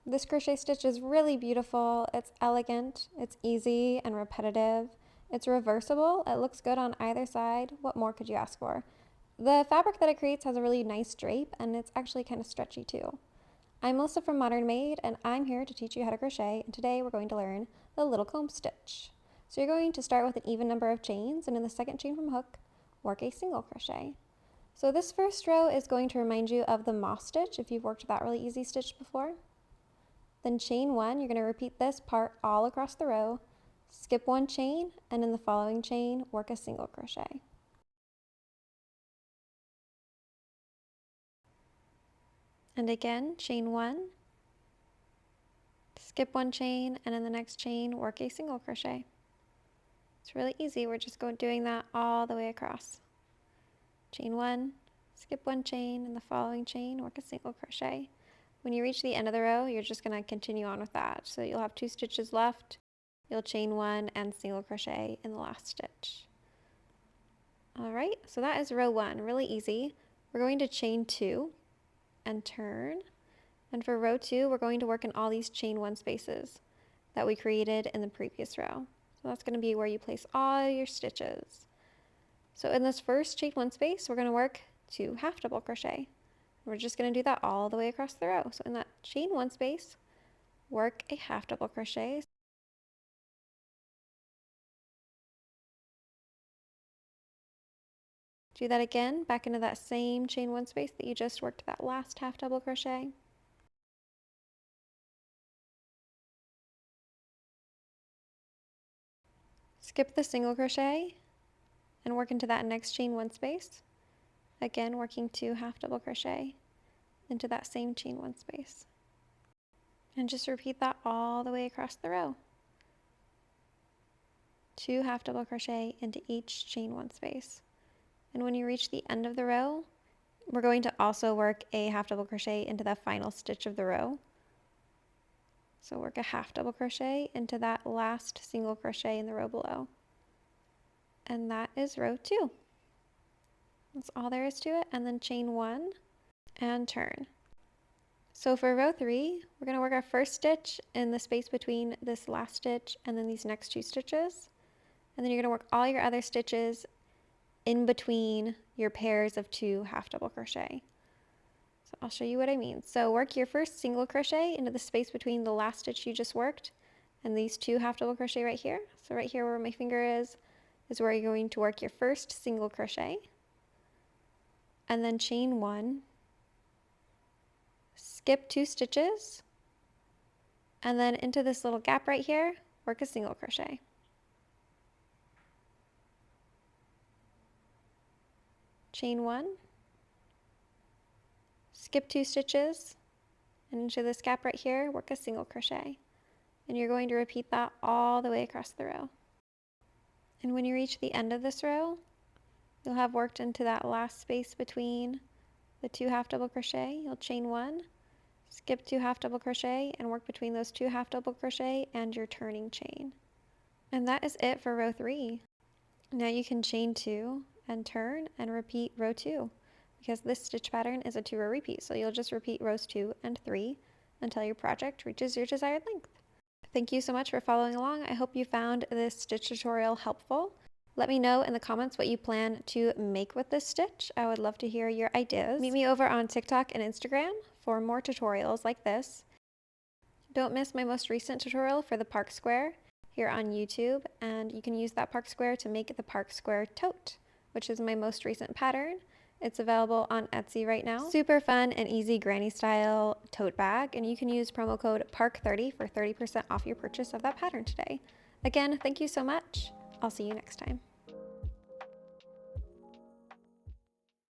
This crochet stitch is really beautiful. It's elegant, it's easy and repetitive. It's reversible, it looks good on either side. What more could you ask for? The fabric that it creates has a really nice drape, and it's actually kind of stretchy too. I'm Melissa from Modern Maid, and I'm here to teach you how to crochet, and today we're going to learn the little comb stitch. So you're going to start with an even number of chains, and in the second chain from hook, work a single crochet. So this first row is going to remind you of the moss stitch if you've worked that really easy stitch before. Then chain one, you're going to repeat this part all across the row, skip one chain, and in the following chain, work a single crochet. And again, chain one, skip one chain, and in the next chain, work a single crochet. It's really easy. We're just doing that all the way across. Chain one, skip one chain, in the following chain, work a single crochet. When you reach the end of the row, you're just going to continue on with that. So you'll have 2 stitches left. You'll chain one and single crochet in the last stitch. All right, so that is row 1, really easy. We're going to chain 2 and turn. And for row 2, we're going to work in all these chain 1 spaces that we created in the previous row. So that's going to be where you place all your stitches. So in this first chain 1 space, we're going to work 2 half double crochet. We're just going to do that all the way across the row. So in that chain 1 space, work a half double crochet. Do that again, back into that same chain 1 space that you just worked that last half double crochet. Skip the single crochet and work into that next chain 1 space. Again, working 2 half double crochet into that same chain 1 space. And just repeat that all the way across the row. 2 half double crochet into each chain 1 space. And when you reach the end of the row, we're going to also work a half double crochet into the final stitch of the row. So work a half double crochet into that last single crochet in the row below. And that is row 2. That's all there is to it. And then chain 1 and turn. So for row 3, we're going to work our first stitch in the space between this last stitch and then these next 2 stitches. And then you're going to work all your other stitches in between your pairs of 2 half double crochet. So I'll show you what I mean. So work your first single crochet into the space between the last stitch you just worked and these 2 half double crochet right here. So right here where my finger is where you're going to work your first single crochet. And then chain 1, skip 2 stitches, and then into this little gap right here, work a single crochet. Chain 1, skip 2 stitches, and into this gap right here, work a single crochet. And you're going to repeat that all the way across the row. And when you reach the end of this row, you'll have worked into that last space between the 2 half double crochet. You'll chain 1, skip 2 half double crochet, and work between those 2 half double crochet and your turning chain. And that is it for row 3. Now you can chain 2 and turn and repeat row 2 because this stitch pattern is a 2-row repeat. So you'll just repeat rows 2 and 3 until your project reaches your desired length. Thank you so much for following along. I hope you found this stitch tutorial helpful. Let me know in the comments what you plan to make with this stitch. I would love to hear your ideas. Meet me over on TikTok and Instagram for more tutorials like this. Don't miss my most recent tutorial for the park square here on YouTube, and you can use that park square to make the park square tote, which is my most recent pattern. It's available on Etsy right now. Super fun and easy granny style tote bag, and you can use promo code PARK30 for 30% off your purchase of that pattern today. Again, thank you so much. I'll see you next time.